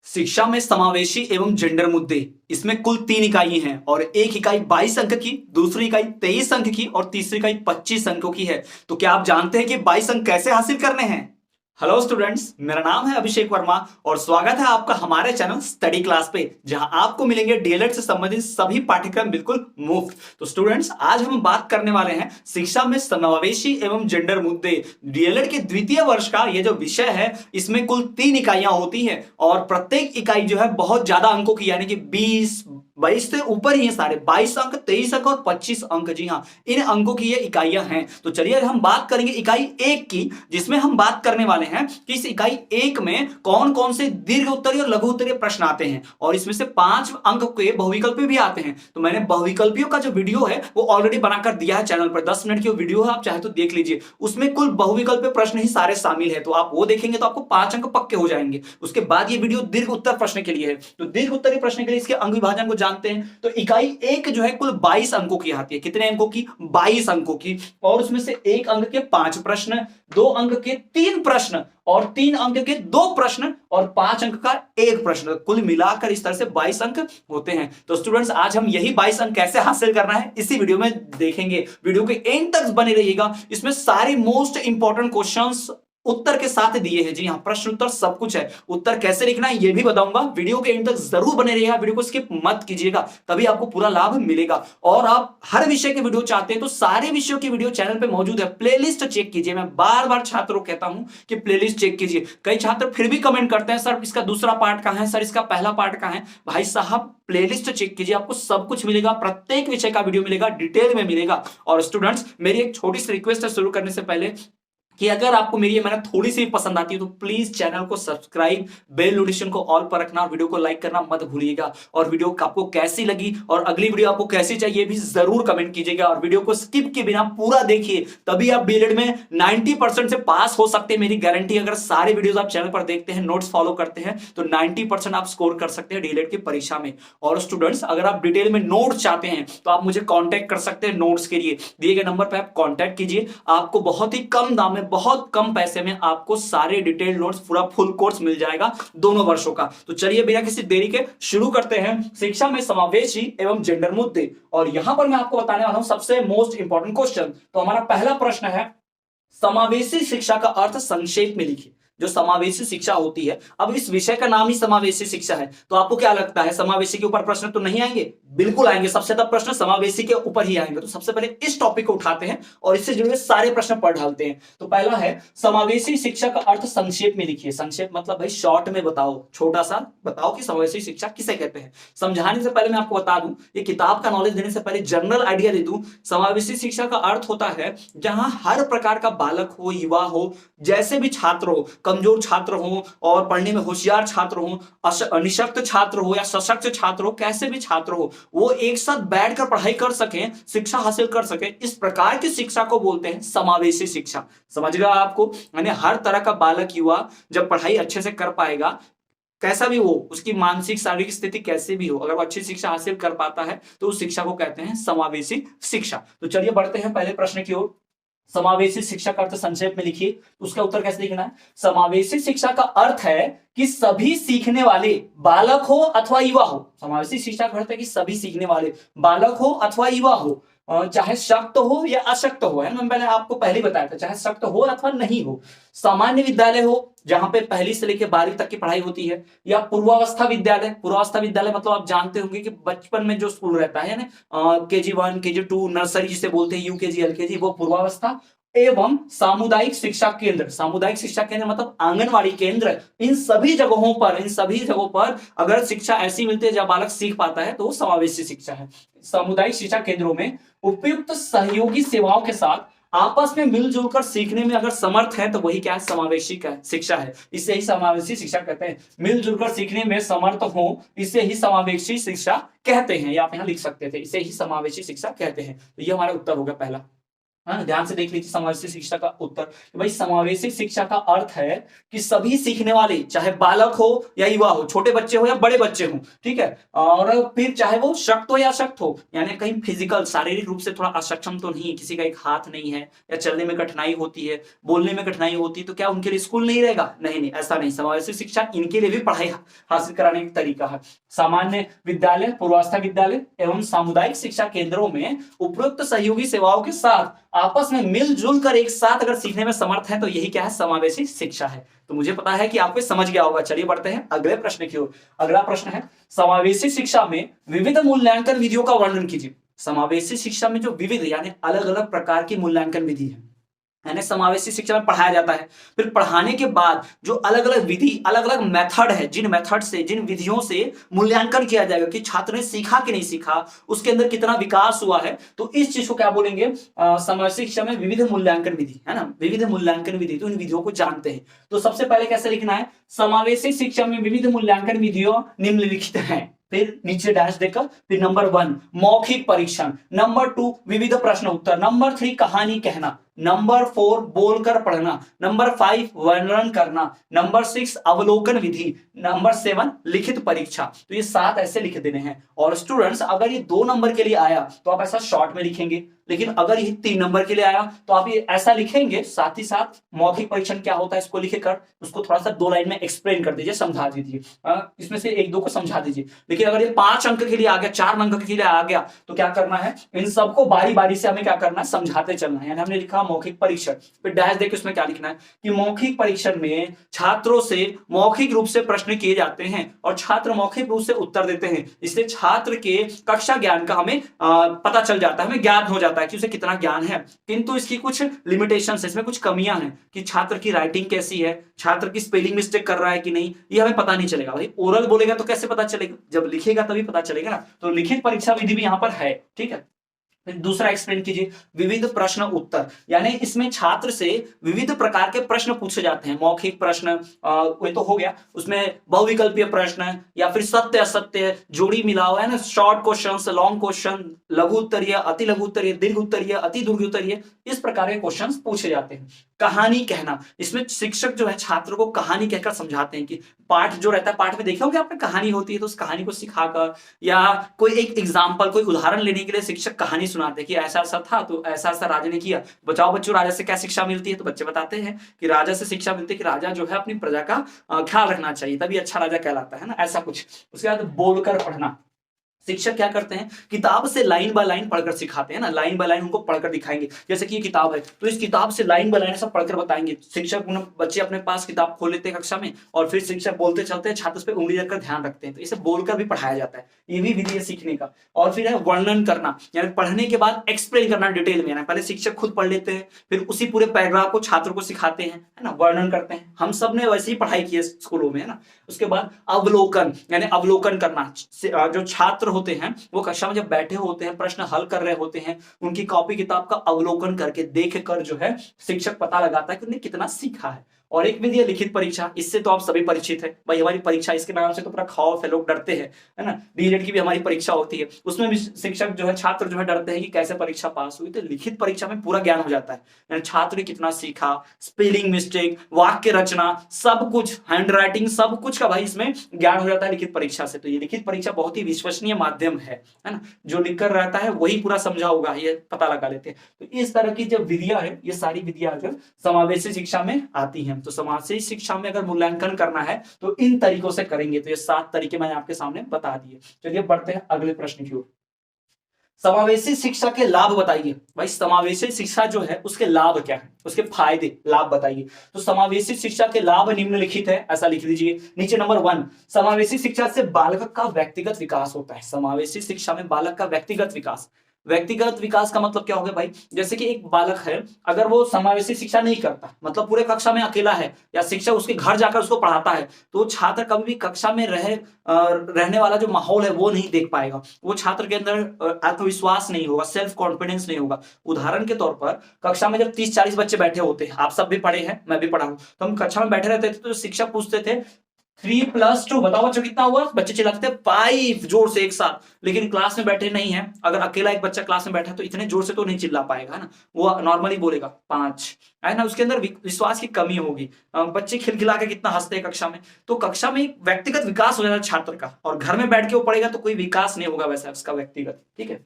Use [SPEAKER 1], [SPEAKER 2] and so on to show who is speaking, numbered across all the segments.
[SPEAKER 1] शिक्षा में समावेशी एवं जेंडर मुद्दे, इसमें कुल 3 इकाई हैं और एक इकाई 22 अंक की, दूसरी इकाई 23 अंक की और तीसरी इकाई 25 अंकों की है। तो क्या आप जानते हैं कि 22 अंक कैसे हासिल करने हैं? हेलो स्टूडेंट्स, मेरा नाम है अभिषेक वर्मा और स्वागत है आपका हमारे चैनल स्टडी क्लास पे, जहां आपको मिलेंगे डीएलएड से संबंधित सभी पाठ्यक्रम बिल्कुल मुफ्त। तो स्टूडेंट्स, आज हम बात करने वाले हैं शिक्षा में समावेशी एवं जेंडर मुद्दे। डीएलएड के द्वितीय वर्ष का ये जो विषय है, इसमें कुल 3 इकाइयां होती हैं और प्रत्येक इकाई जो है बहुत ज्यादा अंकों की, यानी कि 22 से ऊपर ही है सारे 22 अंक, 23 अंक और 25 अंक। जी हाँ, इन अंकों की ये इकाइयां हैं। तो चलिए हम बात करेंगे इकाई 1 की, जिसमें हम बात करने वाले हैं कि इस इकाई 1 में कौन कौन से दीर्घ उत्तरीय और लघु उत्तरीय प्रश्न आते हैं और इसमें से 5 अंक के बहुविकल्पी भी आते हैं। तो मैंने बहुविकल्पियों का जो वीडियो है वो ऑलरेडी बनाकर दिया है चैनल पर, 10 मिनट की वो वीडियो है, आप चाहे तो देख लीजिए। उसमें कुल बहुविकल्पीय प्रश्न ही सारे शामिल है, तो आप वो देखेंगे तो आपको 5 अंक पक्के हो जाएंगे। उसके बाद ये वीडियो दीर्घ उत्तर प्रश्न के लिए है। तो दीर्घ उत्तरीय प्रश्न के लिए इसके अंक विभाजन को जानते हैं। तो इकाई 1 जो है कुल 22 अंकों की आती है। कितने अंकों की? 22 अंकों की। और उसमें से 1 अंक के 5 प्रश्न, 2 अंक के 3 प्रश्न और 3 अंक के 2 प्रश्न और 5 अंक का 1 प्रश्न, कुल मिलाकर इस तरह से 22 अंक होते हैं। तो स्टूडेंट्स, आज हम यही 22 अंक कैसे हासिल करना है इसी वीडियो में देखेंगे। वीडियो के एंड तक बने रहिएगा, इसमें सारी मोस्ट इंपॉर्टेंट क्वेश्चंस उत्तर के साथ दिए हैं। जी हाँ, प्रश्न उत्तर सब कुछ है। उत्तर कैसे लिखना है ये भी बताऊंगा। वीडियो के एंड तक जरूर बने रहिएगा, वीडियो को स्किप मत कीजिएगा, तभी आपको पूरा लाभ मिलेगा। और आप हर विषय के वीडियो चाहते हैं तो सारे विषयों की वीडियो चैनल पे मौजूद है। प्लेलिस्ट चेक कीजिए। मैं बार बार छात्रों को कहता हूं कि प्लेलिस्ट चेक कीजिए। कई छात्र फिर भी कमेंट करते हैं, सर इसका दूसरा पार्ट कहां है, सर इसका पहला पार्ट कहां है। भाई साहब, प्लेलिस्ट चेक कीजिए, आपको सब कुछ मिलेगा, प्रत्येक विषय का वीडियो मिलेगा, डिटेल में मिलेगा। और स्टूडेंट्स, मेरी एक छोटी सी रिक्वेस्ट है शुरू करने से पहले कि अगर आपको मेरी ये मेहनत थोड़ी सी पसंद आती है तो प्लीज चैनल को सब्सक्राइब, बेल नोटिफिकेशन को ऑल पर रखना और वीडियो को लाइक करना मत भूलिएगा। और वीडियो आपको कैसी लगी और अगली वीडियो आपको कैसी चाहिए भी जरूर कमेंट कीजिएगा। और वीडियो को स्किप के बिना पूरा देखिए, तभी आप डीएलएड में 90% से पास हो सकते हैं, मेरी गारंटी। अगर सारे वीडियोस आप चैनल पर देखते हैं, नोट्स फॉलो करते हैं तो 90% आप स्कोर कर सकते हैं डीएलएड की परीक्षा में। और स्टूडेंट्स, अगर आप डिटेल में नोट्स चाहते हैं तो आप मुझे कॉन्टैक्ट कर सकते हैं। नोट्स के लिए दिए गए नंबर पर आप कॉन्टैक्ट कीजिए, आपको बहुत ही कम दाम में, बहुत कम पैसे में आपको सारे डिटेल नोट्स, पूरा फुल कोर्स मिल जाएगा दोनों वर्षों का। तो चलिए बिना किसी देरी के शुरू करते हैं शिक्षा में समावेशी एवं जेंडर मुद्दे। और यहां पर मैं आपको बताने वाला हूं सबसे मोस्ट इंपॉर्टेंट क्वेश्चन। तो हमारा पहला प्रश्न है, समावेशी शिक्षा का अर्थ संक्षेप में लिखिए। जो समावेशी शिक्षा होती है, अब इस विषय का नाम ही समावेशी शिक्षा है, तो आपको क्या लगता है समावेशी के ऊपर प्रश्न तो नहीं आएंगे? बिल्कुल आएंगे। सबसे ज्यादा प्रश्न समावेशी के ऊपर ही आएंगे। तो सबसे पहले इस टॉपिक को उठाते हैं और इससे जुड़े सारे प्रश्न पढ़ डालते हैं। तो पहला है, समावेशी शिक्षा का अर्थ संक्षेप में लिखिए। संक्षेप मतलब भाई शॉर्ट में बताओ, छोटा सा बताओ कि समावेशी शिक्षा किसे कहते हैं। समझाने से पहले मैं आपको बता दूं, ये किताब का नॉलेज देने से पहले जनरल आइडिया दे दूं। समावेशी शिक्षा का अर्थ होता है जहां हर प्रकार का बालक हो, युवा हो, जैसे भी छात्र हो, कमजोर छात्र हो और पढ़ने में होशियार छात्र हो, निशक्त छात्र हो या सशक्त छात्र हो, कैसे भी छात्र हो, वो एक साथ बैठकर पढ़ाई कर सके, शिक्षा हासिल कर सके, इस प्रकार की शिक्षा को बोलते हैं समावेशी शिक्षा। समझ गया आपको? यानी हर तरह का बालक, युवा जब पढ़ाई अच्छे से कर पाएगा, कैसा भी हो, उसकी मानसिक शारीरिक स्थिति कैसे भी हो, अगर वो अच्छी शिक्षा हासिल कर पाता है तो उस शिक्षा को कहते हैं समावेशी शिक्षा। तो चलिए बढ़ते हैं पहले प्रश्न की ओर। समावेशी शिक्षा का अर्थ संक्षेप में लिखिए। तो उसका उत्तर कैसे लिखना है? समावेशी शिक्षा का अर्थ है कि सभी सीखने वाले, बालक हो अथवा युवा हो, समावेशी शिक्षा का अर्थ है कि सभी सीखने वाले, बालक हो अथवा युवा हो, चाहे शक्त हो या अशक्त हो, है ना, मैं पहले आपको पहले बताया था, चाहे शक्त हो अथवा नहीं हो, सामान्य विद्यालय हो जहां पे पहली से लेकर 12वीं तक की पढ़ाई होती है, या पूर्वावस्था विद्यालय। पूर्वावस्था विद्यालय मतलब आप जानते होंगे कि बचपन में जो स्कूल रहता है ना, KG1, KG2, नर्सरी जिसे बोलते हैं, UKG, LKG, वो पूर्वावस्था। एवं सामुदायिक शिक्षा केंद्र, सामुदायिक शिक्षा केंद्र मतलब आंगनवाड़ी केंद्र। इन सभी जगहों पर अगर शिक्षा ऐसी मिलती है जहां बालक सीख पाता है तो वो समावेशी शिक्षा है। सामुदायिक शिक्षा केंद्रों में उपयुक्त सहयोगी सेवाओं के साथ आपस में मिलजुल कर सीखने में अगर समर्थ है तो वही क्या है? समावेशी का शिक्षा है। इसे ही समावेशी शिक्षा कहते हैं। मिलजुल कर सीखने में समर्थ हो, इसे ही समावेशी शिक्षा कहते हैं। आप यहां लिख सकते थे, इसे ही समावेशी शिक्षा कहते हैं। तो ये हमारा उत्तर होगा पहला। हाँ, ध्यान से देख लीजिए समावेशी शिक्षा का उत्तर। कि भाई समावेशी शिक्षा का अर्थ है कि सभी सीखने वाले, चाहे बालक हो या युवा हो, छोटे बच्चे हो या बड़े बच्चे हो, ठीक है, और फिर चाहे वो शक्त हो या अशक्त हो, यानी कहीं फिजिकल शारीरिक रूप से थोड़ा अक्षम तो नहीं, किसी का एक हाथ नहीं है या चलने में कठिनाई होती है, बोलने में कठिनाई होती है, तो क्या उनके लिए स्कूल नहीं रहेगा? नहीं नहीं, ऐसा नहीं। समावेशी शिक्षा इनके लिए भी पढ़ाई हासिल कराने का तरीका है। सामान्य विद्यालय, पूर्वावस्था विद्यालय एवं सामुदायिक शिक्षा केंद्रों में उपयुक्त सहयोगी सेवाओं के साथ आपस में मिलजुल कर एक साथ अगर सीखने में समर्थ है, तो यही क्या है? समावेशी शिक्षा है। तो मुझे पता है कि आपको समझ गया होगा। चलिए बढ़ते हैं अगले प्रश्न की ओर। अगला प्रश्न है, समावेशी शिक्षा में विविध मूल्यांकन विधियों का वर्णन कीजिए। समावेशी शिक्षा में जो विविध यानी अलग अलग प्रकार की मूल्यांकन विधि है, यानी समावेशी शिक्षा में पढ़ाया जाता है, फिर पढ़ाने के बाद जो अलग अलग विधि, अलग अलग मेथड है, जिन मेथड से, जिन विधियों से मूल्यांकन किया जाएगा कि छात्र ने सीखा कि नहीं सीखा, उसके अंदर कितना विकास हुआ है, तो इस चीज को क्या बोलेंगे? समावेशी शिक्षा में विविध मूल्यांकन विधि, है ना, विविध मूल्यांकन विधि। तो इन विधियों को जानते हैं। तो सबसे पहले कैसे लिखना है? समावेशी शिक्षा में विविध मूल्यांकन विधियों निम्नलिखित हैं। फिर नीचे डैश देकर, फिर नंबर 1 मौखिक परीक्षण, नंबर 2 विविध प्रश्न उत्तर, नंबर 3 कहानी कहना, नंबर 4 बोलकर पढ़ना, नंबर 5 वर्णन करना, नंबर 6 अवलोकन विधि, नंबर 7 लिखित परीक्षा। तो ये 7 ऐसे लिख देने हैं। और स्टूडेंट्स, अगर ये 2 नंबर के लिए आया तो आप ऐसा शॉर्ट में लिखेंगे, लेकिन अगर ये 3 नंबर के लिए आया तो आप ये ऐसा लिखेंगे। साथ ही साथ मौखिक परीक्षण क्या होता है इसको लिखकर उसको थोड़ा सा 2 लाइन में एक्सप्लेन कर दीजिए, समझा दीजिए, इसमें से 1-2 को समझा दीजिए। लेकिन अगर ये 5 अंक के लिए आ गया, 4 अंक के लिए आ गया, तो क्या करना है? इन सबको बारी बारी से हमें क्या करना है? समझाते चलना है। यानी हमने लिखा मौखिक परीक्षण, फिर डैश देके उसमें क्या लिखना है कि मौखिक परीक्षण में छात्रों से मौखिक रूप से प्रश्न किए जाते हैं और छात्र मौखिक रूप से उत्तर देते हैं। इसलिए छात्र के कक्षा ज्ञान का हमें पता चल जाता है, हमें ज्ञान हो जाता है कि उसे कितना ज्ञान है। किंतु इसकी कुछ लिमिटेशंस है, इसमें कुछ कमियां हैं कि छात्र की राइटिंग कैसी है, छात्र की स्पेलिंग मिस्टेक कर रहा है कि नहीं, ये हमें पता नहीं चलेगा। भाई ओरल बोलेगा तो कैसे पता चलेगा? जब लिखेगा तभी पता चलेगा ना। तो लिखित परीक्षा विधि भी यहां पर है, ठीक है। दूसरा एक्सप्लेन कीजिए, विविध प्रश्न उत्तर, यानी इसमें छात्र से विविध प्रकार के प्रश्न पूछे जाते हैं। मौखिक प्रश्न वो तो हो गया, उसमें बहुविकल्पीय प्रश्न या फिर सत्य असत्य, जोड़ी मिलाओ, है ना, शॉर्ट क्वेश्चन, लॉन्ग क्वेश्चन, लघु उत्तरीय, अति लघु उत्तरीय, दीर्घ उत्तरीय, अति दीर्घ उत्तरीय, इस प्रकार के क्वेश्चन पूछे जाते हैं। कहानी कहना, इसमें शिक्षक जो है छात्र को कहानी कहकर समझाते हैं कि पाठ जो रहता है, पाठ में देखे होंगे आपने कहानी होती है, तो उस कहानी को सिखाकर या कोई एक एग्जाम्पल, कोई उदाहरण लेने के लिए शिक्षक कहानी सुनाते हैं कि ऐसा ऐसा था तो ऐसा ऐसा राजा ने किया। बताओ बच्चों, राजा से क्या शिक्षा मिलती है? तो बच्चे बताते हैं कि राजा से शिक्षा मिलती है कि राजा जो है अपनी प्रजा का ख्याल रखना चाहिए, तभी अच्छा राजा कहलाता है ना, ऐसा कुछ। उसके बाद बोलकर पढ़ना, शिक्षक क्या करते हैं? किताब से लाइन बाय लाइन पढ़कर सिखाते हैं ना, लाइन बाय लाइन उनको पढ़कर दिखाएंगे। जैसे कि ये किताब है तो इस किताब से लाइन बाय लाइन सब पढ़कर बताएंगे। शिक्षक बच्चे अपने पास किताब खोल लेते हैं कक्षा में और फिर शिक्षक बोलते चलते हैं, छात्र उस पर उंगली रखकर ध्यान रखते हैं। तो इसे बोलकर भी पढ़ाया जाता है, ये भी विधि है सीखने का। और फिर है वर्णन करना, यानी पढ़ने के बाद एक्सप्लेन करना डिटेल में। पहले शिक्षक खुद पढ़ लेते हैं, फिर उसी पूरे पैराग्राफ को छात्र को सिखाते हैं, है ना, वर्णन करते हैं। हम सब ने वैसे ही पढ़ाई की है स्कूलों में, है ना। उसके बाद अवलोकन, यानी अवलोकन करना, जो छात्र होते हैं वो कक्षा में जब बैठे होते हैं, प्रश्न हल कर रहे होते हैं, उनकी कॉपी किताब का अवलोकन करके देख कर जो है शिक्षक पता लगाता है कि उन्हें कितना सीखा है। और एक विधि है लिखित परीक्षा, इससे तो आप सभी परिचित है भाई। हमारी परीक्षा, इसके नाम से तो पूरा खौफ है, लोग डरते हैं, है ना। डीएलएड की भी हमारी परीक्षा होती है, उसमें भी शिक्षक जो है, छात्र जो है डरते हैं कि कैसे परीक्षा पास हुई। तो लिखित परीक्षा में पूरा ज्ञान हो जाता है, यानी छात्र ने कितना सीखा, स्पेलिंग मिस्टेक, वाक्य रचना, सब कुछ, हैंड राइटिंग, सब कुछ का भाई इसमें ज्ञान हो जाता है लिखित परीक्षा से। तो ये लिखित परीक्षा बहुत ही विश्वसनीय माध्यम है ना। जो लिखकर रहता है वही पूरा समझा होगा, ये पता लगा लेते हैं। तो इस तरह की जो विधियां है, ये सारी विधियां जो समावेशी शिक्षा में आती हैं। तो समावेशी शिक्षा में अगर मूल्यांकन करना है तो इन तरीकों से करेंगे। तो ये 7 तरीके मैंने आपके सामने बता दिए। चलिए बढ़ते हैं अगले प्रश्न की ओर। समावेशी शिक्षा के लाभ बताइए। भाई समावेशी शिक्षा जो है उसके लाभ क्या है, उसके फायदे, लाभ बताइए। तो समावेशी शिक्षा के लाभ निम्नलिखित है, ऐसा लिख दीजिए नीचे। नंबर 1, समावेशी शिक्षा से बालक का व्यक्तिगत विकास होता है। समावेशी शिक्षा में बालक का व्यक्तिगत विकास, व्यक्तिगत विकास का मतलब क्या हो गया भाई? जैसे कि एक बालक है, अगर वो समावेशी शिक्षा नहीं करता, मतलब पूरे कक्षा में अकेला है या शिक्षक उसके घर जाकर उसको पढ़ाता है, तो छात्र कभी भी कक्षा में रहने वाला जो माहौल है वो नहीं देख पाएगा। वो छात्र के अंदर आत्मविश्वास नहीं होगा, सेल्फ कॉन्फिडेंस नहीं होगा। उदाहरण के तौर पर कक्षा में जब 30-40 बच्चे बैठे होते हैं, आप सब भी पढ़े हैं, मैं भी पढ़ा हूं, तो हम कक्षा में बैठे रहते थे तो शिक्षक पूछते थे 3+2 बताओ बच्चों कितना हुआ? बच्चे चिल्लाते हैं 5 जोर से एक साथ, लेकिन क्लास में बैठे नहीं है। अगर अकेला एक बच्चा क्लास में बैठा तो इतने जोर से तो नहीं चिल्ला पाएगा, है ना, वो नॉर्मली बोलेगा 5, है ना, उसके अंदर विश्वास की कमी होगी। बच्चे खिलखिला के कितना हंसते हैं कक्षा में, तो कक्षा में एक व्यक्तिगत विकास हो जाता है छात्र का, और घर में बैठ के वो पढ़ेगा तो कोई विकास नहीं होगा वैसा उसका व्यक्तिगत, ठीक है।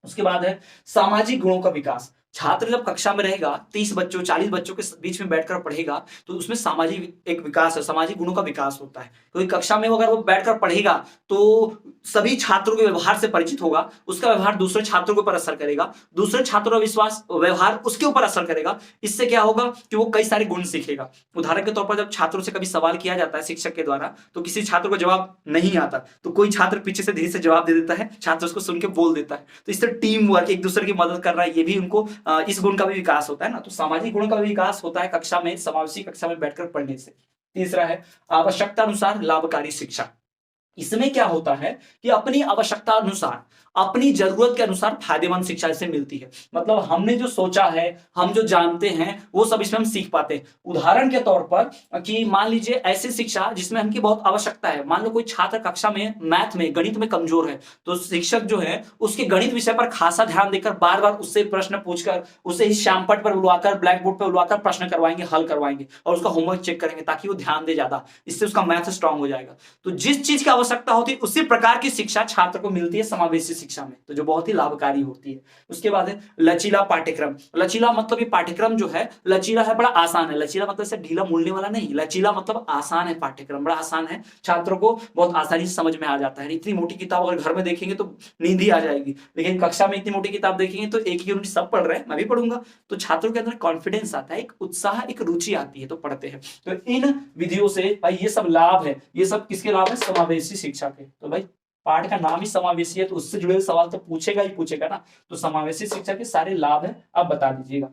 [SPEAKER 1] उसके बाद है सामाजिक गुणों का विकास। छात्र जब कक्षा में रहेगा, 30 बच्चों 40 बच्चों के बीच में बैठकर पढ़ेगा, तो उसमें सामाजिक एक विकास है, सामाजिक गुणों का विकास होता है। क्योंकि कक्षा में अगर वो बैठकर पढ़ेगा तो सभी छात्रों के व्यवहार से परिचित होगा, उसका व्यवहार दूसरे छात्रों के ऊपर असर करेगा, दूसरे छात्रों का विश्वास व्यवहार उसके ऊपर असर करेगा। इससे क्या होगा कि वो कई सारे गुण सीखेगा। उदाहरण के तौर पर जब छात्रों से कभी सवाल किया जाता है शिक्षक के द्वारा, तो किसी छात्र को जवाब नहीं आता, तो कोई छात्र पीछे से धीरे से जवाब दे देता है, छात्र उसको सुन के बोल देता है। तो इससे टीम वर्क, एक दूसरे की मदद कर रहा है, ये भी उनको इस गुण का भी विकास होता है ना। तो सामाजिक गुणों का भी विकास होता है कक्षा में, समावेशी कक्षा में बैठकर पढ़ने से। तीसरा है आवश्यकता अनुसार लाभकारी शिक्षा। इसमें क्या होता है कि अपनी आवश्यकता अनुसार, अपनी जरूरत के अनुसार फायदेमंद शिक्षा इससे मिलती है। मतलब हमने जो सोचा है, हम जो जानते हैं, वो सब इसमें हम सीख पाते हैं। उदाहरण के तौर पर कि मान लीजिए ऐसी शिक्षा जिसमें हमकी बहुत आवश्यकता है। मान लो कोई छात्र कक्षा में मैथ में, गणित में कमजोर है, तो शिक्षक जो है उसके गणित विषय पर खासा ध्यान देकर बार बार उससे प्रश्न पूछकर, उसे इस श्यामपट पर बुलवाकर, ब्लैक बोर्ड पर बुलवाकर प्रश्न करवाएंगे, हल करवाएंगे और उसका होमवर्क चेक करेंगे, ताकि वो ध्यान दे ज्यादा। इससे उसका मैथ स्ट्रांग हो जाएगा। तो जिस चीज की आवश्यकता होती है उसी प्रकार की शिक्षा छात्र को मिलती है समावेशी शिक्षा में, तो जो बहुत ही लाभकारी होती है। उसके बाद है लचीला पाठ्यक्रम। लचीला मतलब ये पाठ्यक्रम जो है लचीला है, बड़ा आसान है। लचीला मतलब से ढीला मूलने वाला नहीं, लचीला मतलब आसान है, पाठ्यक्रम बड़ा आसान है, छात्रों को बहुत आसानी से समझ में आ जाता है। इतनी मोटी किताब अगर घर में देखेंगे तो नींद ही आ जाएगी, लेकिन कक्षा में इतनी मोटी किताब देखेंगे तो एक ही यूनिट सब पढ़ रहे हैं, मैं भी पढ़ूंगा, तो छात्रों के अंदर कॉन्फिडेंस आता है, एक उत्साह, एक रुचि आती है, तो पढ़ते हैं। तो इन विधियों से भाई ये सब लाभ है। ये सब किसके लाभ है? समावेशी शिक्षा के। तो भाई पाठ का नाम ही समावेशी है, तो उससे जुड़े सवाल तो पूछेगा ही पूछेगा ना। तो समावेशी शिक्षा के सारे लाभ है, आप बता दीजिएगा।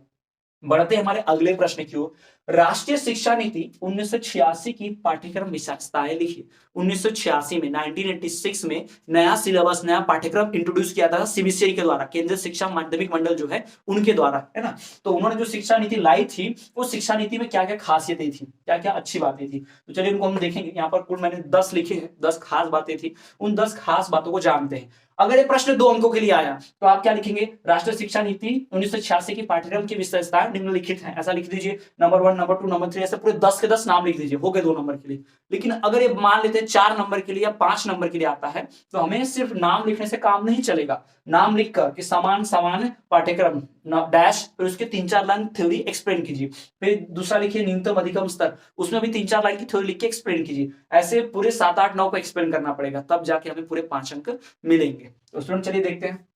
[SPEAKER 1] बढ़ते हमारे अगले प्रश्न की ओर। राष्ट्रीय शिक्षा नीति 1986 की पाठ्यक्रम विशेषताएं लिखिए। 1986 में 1986 में नया सिलेबस, नया पाठ्यक्रम इंट्रोड्यूस किया था सीबीएसई के द्वारा, केंद्रीय शिक्षा माध्यमिक मंडल जो है उनके द्वारा, है ना। तो उन्होंने जो शिक्षा नीति लाई थी, वो शिक्षा नीति में क्या क्या खासियतें थी, क्या क्या अच्छी बातें थी, तो चलिए उनको हम देखेंगे। यहाँ पर कुल मैंने 10 लिखे हैं, 10 खास बातें थी। उन 10 खास बातों को जानते हैं। अगर ये प्रश्न 2 अंकों के लिए आया तो आप क्या लिखेंगे? राष्ट्रीय शिक्षा नीति 1986 की पाठ्यक्रम की विशेषताएं निम्नलिखित हैं, ऐसा लिख दीजिए। नंबर 1, नंबर 2, नंबर 3, ऐसे पूरे 10 के 10 नाम लिख दीजिए, हो गए 2 नंबर के लिए। लेकिन अगर ये मान लेते हैं 4 नंबर के लिए या 5 नंबर के लिए आता है, तो हमें सिर्फ नाम लिखने से काम नहीं चलेगा। नाम लिखकर कि समान समान पाठ्यक्रम डैश, फिर उसके 3-4 लाइन थ्योरी एक्सप्लेन कीजिए। फिर दूसरा लिखिए न्यूनतम अधिकतम स्तर, उसमें भी 3-4 लाइन की थ्योरी लिख के एक्सप्लेन कीजिए। ऐसे पूरे 7, 8, 9 को एक्सप्लेन करना पड़ेगा, तब जाके हमें पूरे 5 अंक मिलेंगे। तो स्टूडेंट चलिए देखते हैं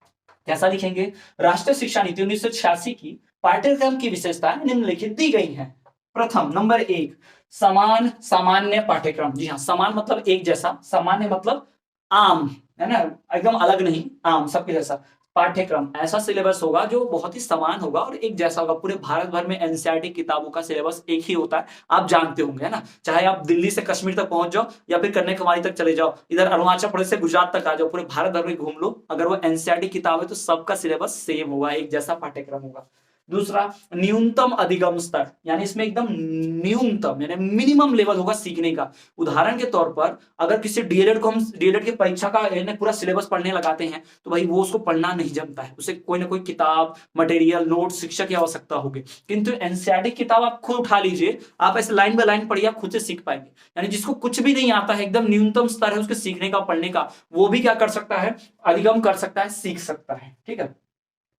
[SPEAKER 1] कैसा लिखेंगे। राष्ट्रीय शिक्षा नीति 1986 की पाठ्यक्रम की विशेषताएं निम्नलिखित दी गई हैं। प्रथम नंबर 1, समान सामान्य पाठ्यक्रम। जी हाँ, समान मतलब एक जैसा, सामान्य मतलब आम, है ना, एकदम अलग नहीं, आम सबके जैसा पाठ्यक्रम। ऐसा सिलेबस होगा जो बहुत ही समान होगा और एक जैसा होगा। पूरे भारत भर में एनसीईआरटी किताबों का सिलेबस एक ही होता है, आप जानते होंगे, है ना। चाहे आप दिल्ली से कश्मीर तक पहुंच जाओ या फिर कन्याकुमारी तक चले जाओ, इधर अरुणाचल प्रदेश से गुजरात तक आ जाओ, पूरे भारत भर में घूम लो, अगर वो एनसीईआरटी किताब है तो सबका सिलेबस सेम होगा, एक जैसा पाठ्यक्रम होगा। दूसरा, न्यूनतम अधिगम स्तर, यानी इसमें एकदम न्यूनतम यानी मिनिमम लेवल होगा सीखने का। उदाहरण के तौर पर अगर किसी डीएलएड को हम डीएलएड की परीक्षा का पूरा सिलेबस पढ़ने लगाते हैं, तो भाई वो उसको पढ़ना नहीं जमता है, उसे कोई ना कोई किताब, मटेरियल, नोट, शिक्षक की आवश्यकता होगी। किंतु एनसीईआरटी किताब आप खुद उठा लीजिए, आप ऐसे लाइन बाय लाइन पढ़िए, आप खुद से सीख पाएंगे। यानी जिसको कुछ भी नहीं आता है, एकदम न्यूनतम स्तर है उसके सीखने का, पढ़ने का, वो भी क्या कर सकता है? अधिगम कर सकता है, सीख सकता है, ठीक है।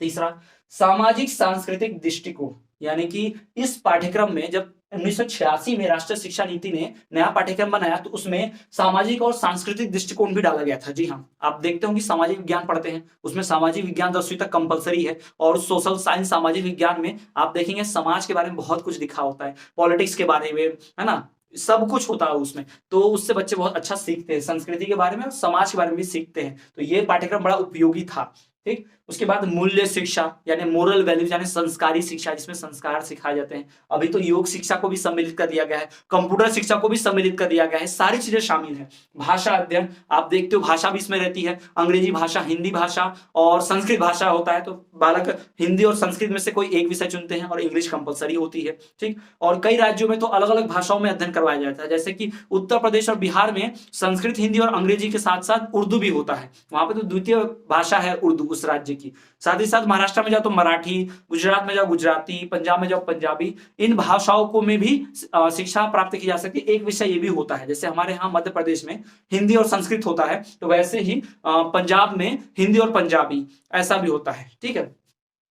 [SPEAKER 1] तीसरा, सामाजिक सांस्कृतिक दृष्टिकोण, यानी कि इस पाठ्यक्रम में जब 1986 में राष्ट्रीय शिक्षा नीति ने नया पाठ्यक्रम बनाया, तो उसमें सामाजिक और सांस्कृतिक दृष्टिकोण भी डाला गया था। जी हाँ, आप देखते होंगे सामाजिक विज्ञान पढ़ते हैं, उसमें सामाजिक विज्ञान 10वीं तक कंपलसरी है, और सोशल साइंस सामाजिक विज्ञान में आप देखेंगे समाज के बारे में बहुत कुछ लिखा होता है, पॉलिटिक्स के बारे में, है ना, सब कुछ होता है उसमें। तो उससे बच्चे बहुत अच्छा सीखते हैं, संस्कृति के बारे में और समाज के बारे में भी सीखते हैं। तो ये पाठ्यक्रम बड़ा उपयोगी था, ठीक। उसके बाद मूल्य शिक्षा यानी मोरल वैल्यूज यानी संस्कारी शिक्षा, जिसमें संस्कार सिखाए जाते हैं। अभी तो योग शिक्षा को भी सम्मिलित कर दिया गया है, कंप्यूटर शिक्षा को भी सम्मिलित कर दिया गया है, सारी चीजें शामिल है। भाषा अध्ययन, आप देखते हो भाषा भी इसमें रहती है, अंग्रेजी भाषा, हिंदी भाषा और संस्कृत भाषा होता है। तो बालक हिंदी और संस्कृत में से कोई एक विषय चुनते हैं और इंग्लिश कंपलसरी होती है, ठीक। और कई राज्यों में तो अलग अलग भाषाओं में अध्ययन करवाया जाता है, जैसे कि उत्तर प्रदेश और बिहार में संस्कृत, हिंदी और अंग्रेजी के साथ साथ उर्दू भी होता है। वहां पे तो द्वितीय भाषा है उर्दू उस राज्य की। साथ ही साथ महाराष्ट्र में जाओ तो मराठी, गुजरात में जाओ गुजराती, पंजाब में जाओ पंजाबी, इन भाषाओं को में भी शिक्षा प्राप्त की जा सकती है। एक विषय ये भी होता है, जैसे हमारे यहाँ मध्य प्रदेश में हिंदी और संस्कृत होता है, तो वैसे ही पंजाब में हिंदी और पंजाबी ऐसा भी होता है, ठीक है।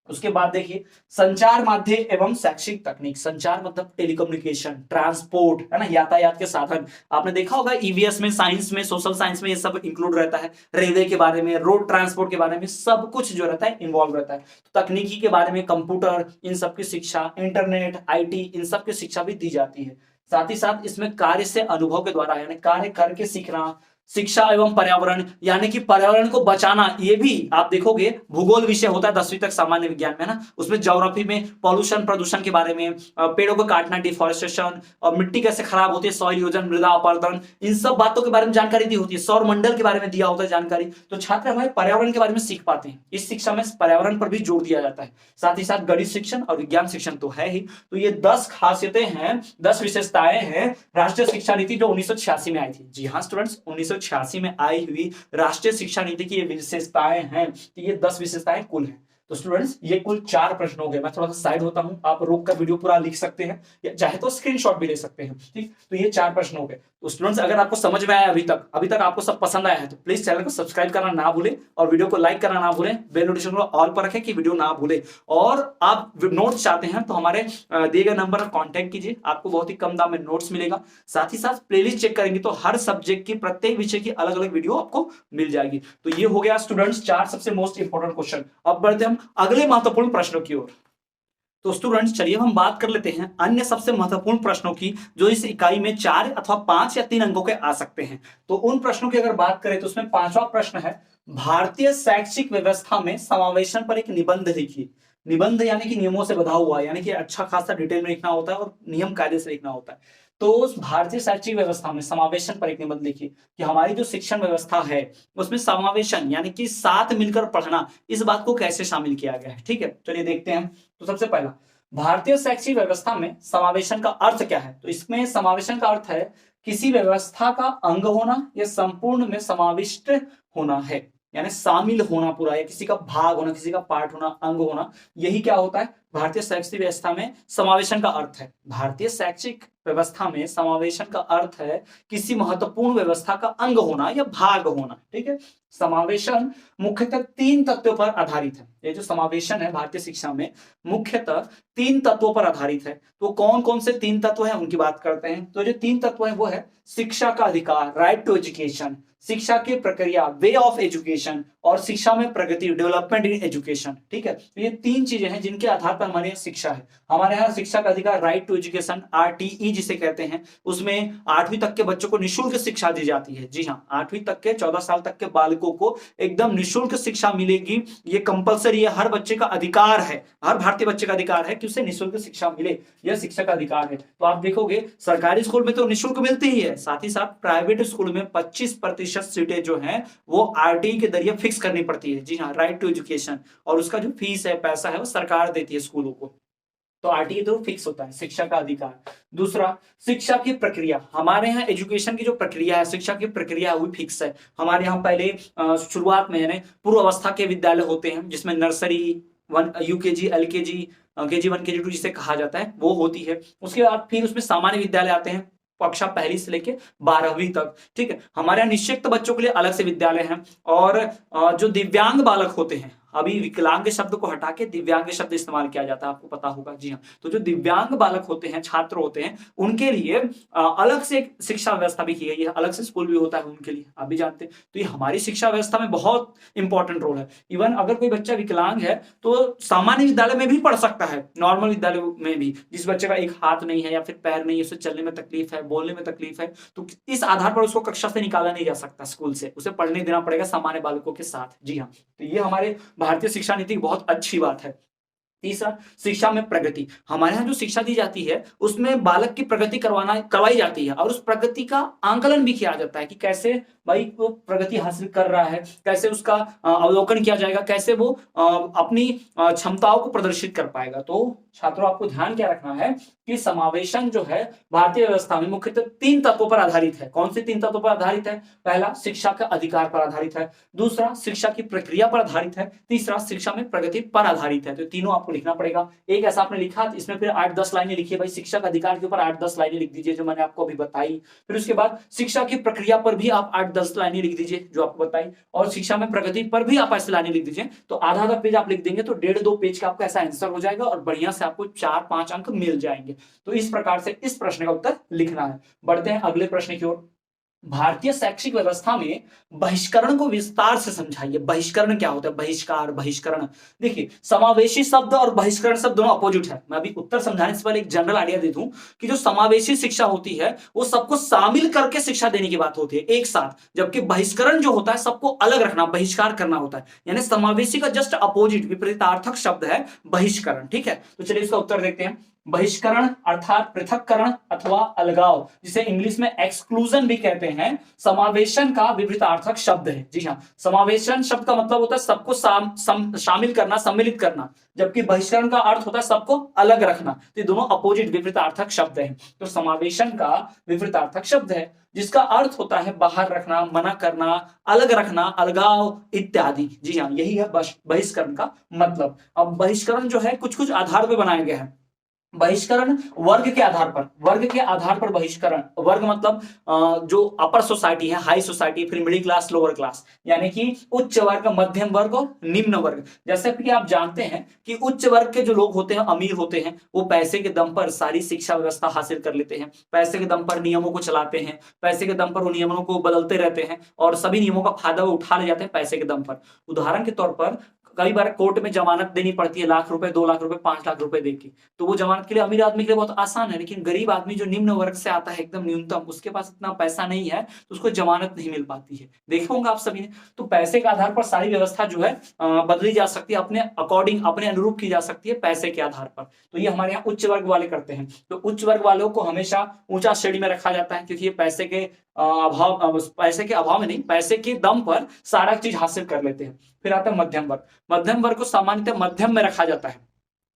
[SPEAKER 1] उसके बाद देखिए संचार माध्यम एवं शैक्षिक तकनीक। संचार मतलब टेलीकम्युनिकेशन, ट्रांसपोर्ट, है ना, यातायात के साधन। आपने देखा होगा ईवीएस में, साइंस में, सोशल साइंस में ये सब इंक्लूड रहता है। रेलवे के बारे में, रोड ट्रांसपोर्ट के बारे में, सब कुछ जो रहता है इन्वॉल्व रहता है। तो तकनीकी के बारे में, कंप्यूटर, इन सब की शिक्षा, इंटरनेट, आईटी, इन सब की शिक्षा भी दी जाती है। साथ ही साथ इसमें कार्य से अनुभव के द्वारा यानी कार्य करके सीखना, शिक्षा एवं पर्यावरण यानी कि पर्यावरण को बचाना, ये भी आप देखोगे भूगोल विषय होता है 10वीं तक सामान्य विज्ञान में ना, उसमें ज्योग्राफी में पॉल्यूशन, प्रदूषण के बारे में, पेड़ों को काटना, डिफॉरेस्टेशन, और मिट्टी कैसे खराब होती है, सॉइल इरोजन, मृदा अपरदन, इन सब बातों के बारे में जानकारी दी होती है। सौर मंडल के बारे में दिया होता है जानकारी, तो छात्र हमारे पर्यावरण के बारे में सीख पाते हैं। इस शिक्षा में पर्यावरण पर भी जोर दिया जाता है। साथ ही साथ गणित शिक्षण और विज्ञान शिक्षण तो है ही। तो ये 10 खासियतें हैं, 10 विशेषताएं हैं राष्ट्रीय शिक्षा नीति जो 1986 में आई थी। जी हाँ स्टूडेंट्स, 1986 में आई हुई राष्ट्रीय शिक्षा नीति की ये विशेषताएं हैं। तो ये 10 विशेषताएं कुल हैं। तो स्टूडेंट्स ये कुल 4 प्रश्न हो गए। मैं थोड़ा सा साइड होता हूं, आप रोक कर वीडियो पूरा लिख सकते हैं या चाहे तो स्क्रीनशॉट भी ले सकते हैं, ठीक। तो ये 4 प्रश्न हो गए। तो स्टूडेंट्स अगर आपको समझ में आया अभी तक आपको सब पसंद आया है तो प्लीज चैनल को सब्सक्राइब करना ना भूले और वीडियो को लाइक करना ना भूलें, बेल नोटिफिकेशन को ऑल पर रखें कि वीडियो ना भूले। और आप नोट्स चाहते हैं तो हमारे दिए गए नंबर पर कॉन्टेक्ट कीजिए, आपको बहुत ही कम दाम में नोट्स मिलेगा। साथ ही साथ प्लेलिस्ट चेक करेंगे तो हर सब्जेक्ट की, प्रत्येक विषय की अलग अलग वीडियो आपको मिल जाएगी। तो ये हो गया स्टूडेंट्स 4 सबसे मोस्ट इंपोर्टेंट क्वेश्चन। अब बढ़ते हम अगले महत्वपूर्ण प्रश्नों की ओर। तो स्टूडेंट्स चलिए हम बात कर लेते हैं अन्य सबसे महत्वपूर्ण प्रश्नों की, जो इस इकाई में 4 अथवा 5 या 3 अंकों के आ सकते हैं। तो उन प्रश्नों की अगर बात करें तो उसमें 5वां प्रश्न है, भारतीय शैक्षिक व्यवस्था में समावेशन पर एक निबंध लिखिए। निबंध यानी कि नियमों से बधा हुआ, यानी कि अच्छा खासा डिटेल में लिखना होता है और नियम कायदे से लिखना होता है। तो उस भारतीय शैक्षिक व्यवस्था में समावेशन पर एक निबंध लिखिए कि हमारी जो शिक्षण व्यवस्था है उसमें समावेशन यानी कि साथ मिलकर पढ़ना, इस बात को कैसे शामिल किया गया है, ठीक है। चलिए देखते हैं। तो सबसे पहला, भारतीय शैक्षिक व्यवस्था में समावेशन का अर्थ क्या है? तो इसमें समावेशन का अर्थ है किसी व्यवस्था का अंग होना या संपूर्ण में समाविष्ट होना है, यानी शामिल होना पूरा, या किसी का भाग होना, किसी का पार्ट होना, अंग होना, यही क्या होता है भारतीय शैक्षिक व्यवस्था में समावेशन का अर्थ है। भारतीय शैक्षिक व्यवस्था में समावेशन का अर्थ है किसी महत्वपूर्ण व्यवस्था का अंग होना या भाग होना, ठीक है। समावेशन मुख्यतः 3 तत्वों पर आधारित है। ये जो समावेशन है भारतीय शिक्षा में मुख्यतः 3 तत्वों पर आधारित है। तो कौन कौन से 3 तत्व हैं उनकी बात करते हैं। तो जो 3 तत्व हैं वो है शिक्षा का अधिकार, राइट टू एजुकेशन, शिक्षा की प्रक्रिया, वे ऑफ एजुकेशन, और शिक्षा में प्रगति, डेवलपमेंट इन एजुकेशन, ठीक है। तो ये 3 चीजें हैं जिनके आधार पर हमारे यहाँ शिक्षा है। हमारे यहाँ शिक्षा का अधिकार, राइट टू एजुकेशन, RTE जिसे कहते हैं, उसमें 8वीं तक के बच्चों को निःशुल्क शिक्षा दी जाती है। जी हाँ, 8वीं तक के 14 साल तक के बालकों को एकदम निःशुल्क शिक्षा मिलेगी। ये कंपलसरी है, हर बच्चे का अधिकार है, हर भारतीय बच्चे का अधिकार है कि उसे निःशुल्क शिक्षा मिले, यह शिक्षा का अधिकार है। तो आप देखोगे सरकारी स्कूल में तो निःशुल्क मिलती ही है, साथ ही साथ प्राइवेट स्कूल में 25% सीटें जो हैं वो RTE के जरिए फिक्स करनी पड़ती है। जी हाँ, राइट टू एजुकेशन, और उसका जो फीस है, पैसा है, वो सरकार देती है स्कूलों को। तो RTE तो फिक्स होता है, शिक्षा का अधिकार। दूसरा, शिक्षा की प्रक्रिया। हमारे यहाँ एजुकेशन की जो प्रक्रिया है, शिक्षा की प्रक्रिया वो फिक्स है। हमारे यहाँ पहले शुरुआत में यानी पूर्व अवस्था के विद्यालय होते हैं जिसमें nursery 1, UKG, LKG, KG1, KG2 जिसे कहा जाता है वो होती है। उसके बाद फिर उसमें सामान्य विद्यालय आते हैं कक्षा 1 से लेके 12वीं तक, ठीक है। हमारे यहाँ निःशक्त बच्चों के लिए अलग से विद्यालय हैं, और जो दिव्यांग बालक होते हैं, अभी विकलांग शब्द को हटा के दिव्यांग शब्द इस्तेमाल किया जाता है, आपको पता होगा। जी हाँ, तो जो दिव्यांग बालक होते हैं, छात्र होते हैं, उनके लिए अलग से एक शिक्षा व्यवस्था भी की गई है, अलग से स्कूल भी होता है उनके लिए, आप भी जानते हैं। तो ये हमारी शिक्षा व्यवस्था में बहुत इंपॉर्टेंट रोल है। इवन अगर कोई बच्चा विकलांग है तो सामान्य विद्यालय में भी पढ़ सकता है, नॉर्मल विद्यालय में भी। जिस बच्चे का एक हाथ नहीं है या फिर पैर नहीं है, उसे चलने में तकलीफ है, बोलने में तकलीफ है, तो इस आधार पर उसको कक्षा से निकाला नहीं जा सकता स्कूल से, उसे पढ़ने देना पड़ेगा सामान्य बालकों के साथ। जी हाँ, तो ये हमारे भारतीय शिक्षा नीति बहुत अच्छी बात है। तीसरा, शिक्षा में प्रगति। हमारे यहाँ जो शिक्षा दी जाती है उसमें बालक की प्रगति करवाई जाती है और उस प्रगति का आंकलन भी किया जाता है कि कैसे भाई वो प्रगति हासिल कर रहा है, कैसे उसका अवलोकन किया जाएगा, कैसे वो अपनी क्षमताओं को प्रदर्शित कर पाएगा। तो छात्रों, आपको ध्यान क्या रखना है कि समावेशन जो है भारतीय व्यवस्था में मुख्यतः 3 तत्वों पर आधारित है। कौन से 3 तत्वों पर आधारित है? पहला, शिक्षा का अधिकार पर आधारित है। दूसरा, शिक्षा की प्रक्रिया पर आधारित है। तीसरा, शिक्षा में प्रगति पर आधारित है। तो तीनों आपको लिखना पड़ेगा। एक ऐसा आपने लिखा, इसमें फिर 8-10 लाइनें लिखिए भाई, शिक्षा का अधिकार के ऊपर 8-10 लाइनें लिख दीजिए जो मैंने आपको अभी बताई। फिर उसके बाद शिक्षा की प्रक्रिया पर भी आप 8-10 लाइनें लिख दीजिए जो आपको बताई, और शिक्षा में प्रगति पर भी आप ऐसे लाइनें लिख दीजिए। तो आधा पेज आप लिख देंगे तो 1.5-2 पेज का आपका ऐसा आंसर हो जाएगा और बढ़िया से आपको 4-5 अंक मिल जाएंगे। तो इस प्रकार से इस प्रश्न का उत्तर लिखना है। बढ़ते हैं अगले प्रश्न की ओर। भारतीय शैक्षिक व्यवस्था में बहिष्करण को विस्तार से समझाइए। बहिष्करण क्या होता है? बहिष्कार, बहिष्करण। देखिए, समावेशी शब्द और बहिष्करण शब्द दोनों अपोजिट है। मैं अभी उत्तर समझाने से पहले एक जनरल आइडिया दे दूं कि जो समावेशी शिक्षा होती है वो सबको शामिल करके शिक्षा देने की बात होती है एक साथ, जबकि बहिष्करण जो होता है सबको अलग रखना, बहिष्कार करना होता है। यानी समावेशी का जस्ट अपोजिट, विपरीतार्थक शब्द है बहिष्करण। ठीक है, तो चलिए इसका उत्तर देखते हैं। बहिष्करण अर्थात पृथक्करण अथवा अलगाव, जिसे इंग्लिश में एक्सक्लूजन भी कहते हैं, समावेशन का विपरीतार्थक शब्द है। जी हाँ, समावेशन शब्द का मतलब होता है सबको शामिल करना, सम्मिलित करना, जबकि बहिष्करण का अर्थ होता है सबको अलग रखना। तो ये दोनों अपोजिट विपरीतार्थक शब्द हैं। तो समावेशन का विपरीतार्थक शब्द है जिसका अर्थ होता है बाहर रखना, मना करना, अलग रखना, अलगाव इत्यादि। जी हाँ, यही है बहिष्करण का मतलब। अब बहिष्करण जो है कुछ कुछ आधार पर बनाया गया है। बहिष्करण वर्ग के आधार पर, वर्ग के आधार पर बहिष्करण। वर्ग मतलब जो अपर सोसाइटी है, हाई सोसाइटी, फिर मिडिल क्लास, लोअर क्लास, यानी कि उच्च वर्ग, मध्यम वर्ग और निम्न वर्ग। जैसे कि आप जानते हैं कि उच्च वर्ग के जो लोग होते हैं, अमीर होते हैं, वो पैसे के दम पर सारी शिक्षा व्यवस्था हासिल कर लेते हैं, पैसे के दम पर नियमों को चलाते हैं, पैसे के दम पर वो नियमों को बदलते रहते हैं और सभी नियमों का फायदा वो उठा ले जाते हैं पैसे के दम पर। उदाहरण के तौर पर कई बार कोर्ट में जमानत देनी पड़ती है, लाख रुपए, 2 लाख रुपए, 5 लाख रुपए देके। तो वो जमानत के लिए अमीर आदमी के लिए बहुत आसान है, लेकिन गरीब आदमी जो निम्न वर्ग से आता है, एकदम न्यूनतम, उसके पास इतना पैसा नहीं है तो उसको जमानत नहीं मिल पाती है। देखे होंगे आप सभी ने। तो पैसे के आधार पर सारी व्यवस्था जो है बदली जा सकती है, अपने अकॉर्डिंग, अपने अनुरूप की जा सकती है पैसे के आधार पर। तो ये हमारे यहाँ उच्च वर्ग वाले करते हैं। तो उच्च वर्ग वालों को हमेशा ऊंचा श्रेणी में रखा जाता है, क्योंकि ये पैसे के अभाव में नहीं, पैसे के दम पर सारा चीज हासिल कर लेते हैं। फिर आता है मध्यम वर्ग। मध्यम वर्ग को सामान्यतः मध्यम में रखा जाता है,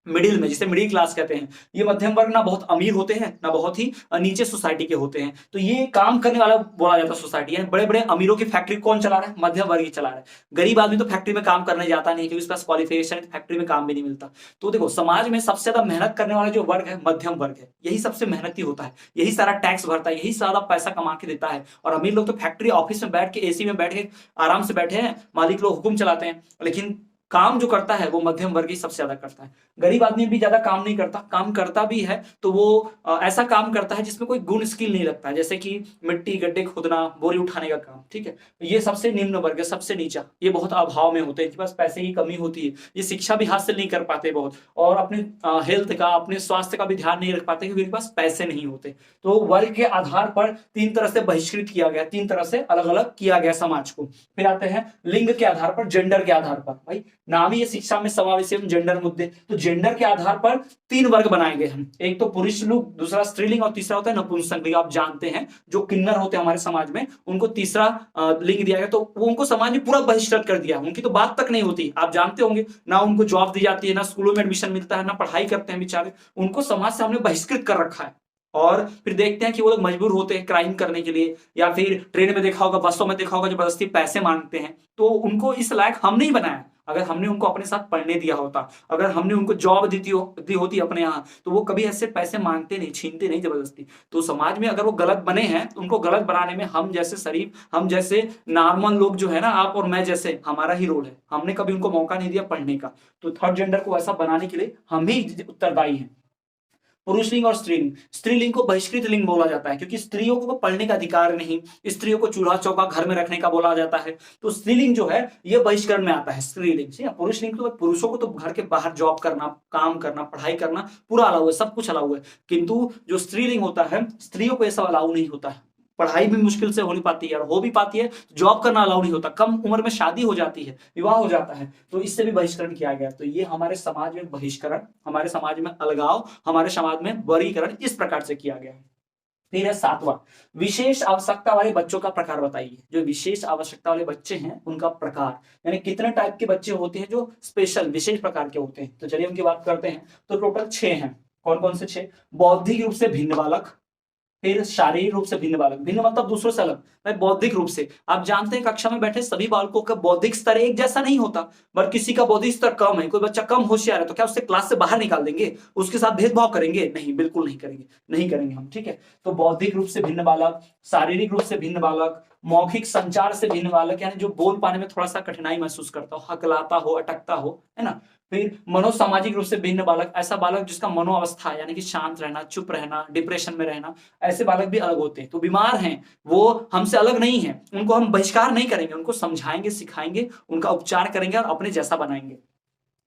[SPEAKER 1] मिडिल में, जिसे मिडिल क्लास कहते हैं। ये मध्यम वर्ग ना बहुत अमीर होते हैं ना बहुत ही नीचे सोसाइटी के होते हैं। तो ये काम करने वाला बोला जाता है सोसाइटी। यानी बड़े बड़े अमीरों की फैक्ट्री कौन चला रहा है? मध्यम वर्ग ही चला रहा है। गरीब आदमी तो फैक्ट्री में काम करने जाता नहीं, क्योंकि उसके पास क्वालिफिकेशन है, फैक्ट्री में काम भी नहीं मिलता। तो देखो, समाज में सबसे ज्यादा मेहनत करने वाला जो वर्ग है, मध्यम वर्ग है। यही सबसे मेहनती होता है, यही सारा टैक्स भरता है, यही ज्यादा पैसा कमा के देता है। और अमीर लोग तो फैक्ट्री ऑफिस में बैठ के, एसी में बैठ के आराम से बैठे हैं, मालिक लोग हुक्म चलाते हैं, लेकिन काम जो करता है वो मध्यम वर्ग ही सबसे ज्यादा करता है। गरीब आदमी भी ज्यादा काम नहीं करता, काम करता भी है तो वो ऐसा काम करता है जिसमें कोई गुण स्किल नहीं लगता है, जैसे कि मिट्टी गड्ढे खोदना, बोरी उठाने का काम। ठीक है, ये सबसे निम्न वर्ग है, सबसे नीचा। ये बहुत अभाव में होते हैं, इनके पास पैसे की कमी होती है, ये शिक्षा भी हासिल नहीं कर पाते बहुत, और अपने हेल्थ का, अपने स्वास्थ्य का भी ध्यान नहीं रख पाते क्योंकि इनके पास पैसे नहीं होते। तो वर्ग के आधार पर 3 तरह से बहिष्कृत किया गया, 3 तरह से अलग अलग किया गया समाज को। फिर आते हैं लिंग के आधार पर, जेंडर के आधार पर। भाई नाम ही है शिक्षा में समावेश एवं जेंडर मुद्दे। तो जेंडर के आधार पर 3 वर्ग बनाए गए हैं। एक तो पुरुष लोग, दूसरा स्त्रीलिंग और तीसरा होता है नपुंसक लिंग। आप जानते हैं जो किन्नर होते हैं हमारे समाज में, उनको तीसरा लिंग दिया गया, तो वो उनको समाज में पूरा बहिष्कृत कर दिया। उनकी तो बात तक नहीं होती, आप जानते होंगे, ना उनको जॉब दी जाती है, ना स्कूलों में एडमिशन मिलता है, ना पढ़ाई करते हैं बेचारे। उनको समाज से हमने बहिष्कृत कर रखा है। और फिर देखते हैं कि वो लोग मजबूर होते हैं क्राइम करने के लिए, या फिर ट्रेन में देखा होगा, बसों में देखा होगा, जबरदस्ती पैसे मांगते हैं। तो उनको इस लायक हम नहीं बनाया। अगर हमने उनको अपने साथ पढ़ने दिया होता, अगर हमने उनको जॉब दी होती अपने यहाँ, तो वो कभी ऐसे पैसे मांगते नहीं, छीनते नहीं जबरदस्ती। तो समाज में अगर वो गलत बने हैं तो उनको गलत बनाने में हम जैसे शरीफ, हम जैसे नॉर्मल लोग जो है ना, आप और मैं जैसे, हमारा ही रोल है। हमने कभी उनको मौका नहीं दिया पढ़ने का, तो थर्ड जेंडर को ऐसा बनाने के लिए हम ही उत्तरदायी हैं। पुरुष लिंग और स्त्रीलिंग। स्त्रीलिंग को बहिष्कृत लिंग बोला जाता है, क्योंकि स्त्रियों को पढ़ने का अधिकार नहीं, स्त्रियों को चूल्हा चौका घर में रखने का बोला जाता है। तो स्त्रीलिंग जो है ये बहिष्करण में आता है, स्त्रीलिंग से। पुरुष लिंग तो पुरुषों को तो घर के बाहर जॉब करना, काम करना, पढ़ाई करना पूरा अलाउ है, सब कुछ अलाउ है। किंतु जो स्त्रीलिंग होता है, स्त्रियों को ये सब अलाउ नहीं होता है। पढ़ाई भी मुश्किल से हो नहीं पाती है, और हो भी पाती है जॉब करना अलाउ नहीं होता, कम उम्र में शादी हो जाती है, विवाह हो जाता है, तो इससे भी बहिष्करण किया गया। तो ये हमारे समाज में बहिष्करण, हमारे समाज में अलगाव, हमारे समाज में वर्गीकरण इस प्रकार से किया गया है। फिर है 7वां, विशेष आवश्यकता वाले बच्चों का प्रकार बताइए। जो विशेष आवश्यकता वाले बच्चे हैं उनका प्रकार, यानी कितने टाइप के बच्चे होते हैं जो स्पेशल विशेष प्रकार के होते हैं। तो चलिए उनकी बात करते हैं। तो टोटल 6 हैं। कौन कौन से 6? बौद्धिक रूप से भिन्न बालक, फिर शारीरिक रूप से भिन्न बालक, भिन्न मतलब दूसरों से अलग, भाई बौद्धिक रूप से। आप जानते हैं कक्षा में बैठे सभी बालकों का बौद्धिक स्तर एक जैसा नहीं होता, बट किसी का बौद्धिक स्तर कम है, कोई बच्चा कम होशियार है, तो क्या उससे क्लास से बाहर निकाल देंगे, उसके साथ भेदभाव करेंगे? नहीं, बिल्कुल नहीं करेंगे, नहीं करेंगे हम, ठीक है। तो बौद्धिक रूप से भिन्न बालक, शारीरिक रूप से भिन्न बालक, मौखिक संचार से भिन्न बालक, यानी जो बोल पाने में थोड़ा सा कठिनाई महसूस करता हो, हकलाता हो, अटकता हो, है ना। फिर मनोसामाजिक रूप से भिन्न बालक, ऐसा बालक जिसका मनोअवस्था यानी कि शांत रहना, चुप रहना, डिप्रेशन में रहना, ऐसे बालक भी अलग होते हैं। तो बीमार हैं, वो हमसे अलग नहीं है, उनको हम बहिष्कार नहीं करेंगे, उनको समझाएंगे, सिखाएंगे, उनका उपचार करेंगे और अपने जैसा बनाएंगे।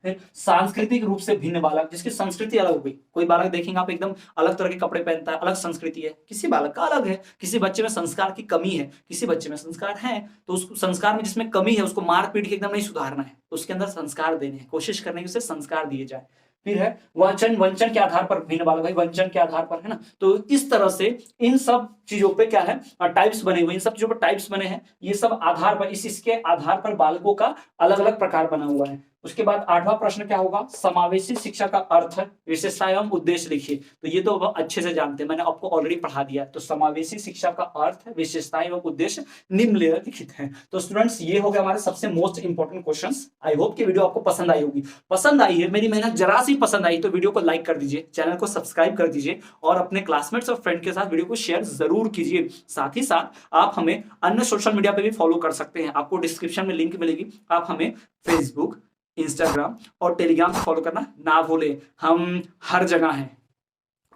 [SPEAKER 1] फिर सांस्कृतिक रूप से भिन्न बालक, जिसकी संस्कृति अलग हो गई। कोई बालक देखेंगे आप एकदम अलग तरह के कपड़े पहनता है, अलग संस्कृति है, किसी बालक का अलग है, किसी बच्चे में संस्कार की कमी है, किसी बच्चे में संस्कार है, तो उस संस्कार में जिसमें कमी है उसको मार पीट के एकदम नहीं सुधारना है, उसके अंदर संस्कार देने हैं, कोशिश करने की उसे संस्कार दिए जाए। फिर है वंचन, वंचन के आधार पर भिन्न बालक, भाई वंचन के आधार पर, है ना। तो इस तरह से इन सब चीजों पे क्या है, टाइप्स बने हुए, इन सब चीजों पर टाइप्स बने हैं, ये सब आधार पर, इसके आधार पर बालकों का अलग अलग प्रकार बना हुआ है। उसके बाद 8वां प्रश्न क्या होगा, समावेशी शिक्षा का अर्थ, विशेषता एवं उद्देश्य लिखिए। तो ये तो अच्छे से जानते हैं, मैंने आपको ऑलरेडी पढ़ा दिया। तो समावेशी शिक्षा का अर्थ, विशेषता एवं उद्देश्य निम्नलिखित है। तो स्टूडेंट्स ये हो गया हमारे सबसे most important questions. I hope कि वीडियो आपको पसंद आई होगी। पसंद आई है, मेरी मेहनत जरा सी पसंद आई तो वीडियो को लाइक कर दीजिए, चैनल को सब्सक्राइब कर दीजिए और अपने क्लासमेट्स और फ्रेंड के साथ वीडियो को शेयर जरूर कीजिए। साथ ही साथ आप हमें अन्य सोशल मीडिया पे भी फॉलो कर सकते हैं, आपको डिस्क्रिप्शन में लिंक मिलेगी। आप हमें फेसबुक, इंस्टाग्राम और टेलीग्राम पे फॉलो करना ना भूलें, हम हर जगह हैं।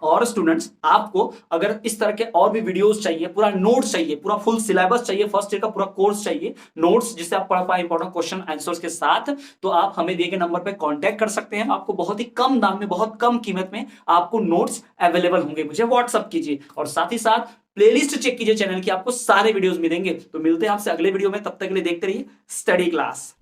[SPEAKER 1] और स्टूडेंट्स आपको अगर इस तरह के और भी वीडियोस चाहिए, पूरा नोट्स चाहिए, पूरा फुल सिलेबस चाहिए, फर्स्ट ईयर का पूरा कोर्स चाहिए, नोट्स जिससे आप पढ़ पाए इंपॉर्टेंट क्वेश्चन आंसर्स के साथ, तो आप हमें दिए गए नंबर पे कांटेक्ट कर सकते हैं। आपको बहुत ही कम दाम में, बहुत कम कीमत में आपको नोट्स अवेलेबल होंगे। मुझे व्हाट्सअप कीजिए और साथ ही साथ प्लेलिस्ट चेक कीजिए चैनल की, आपको सारे वीडियोस मिलेंगे। तो मिलते हैं आपसे अगले वीडियो में, तब तक के लिए देखते रहिए स्टडी क्लास।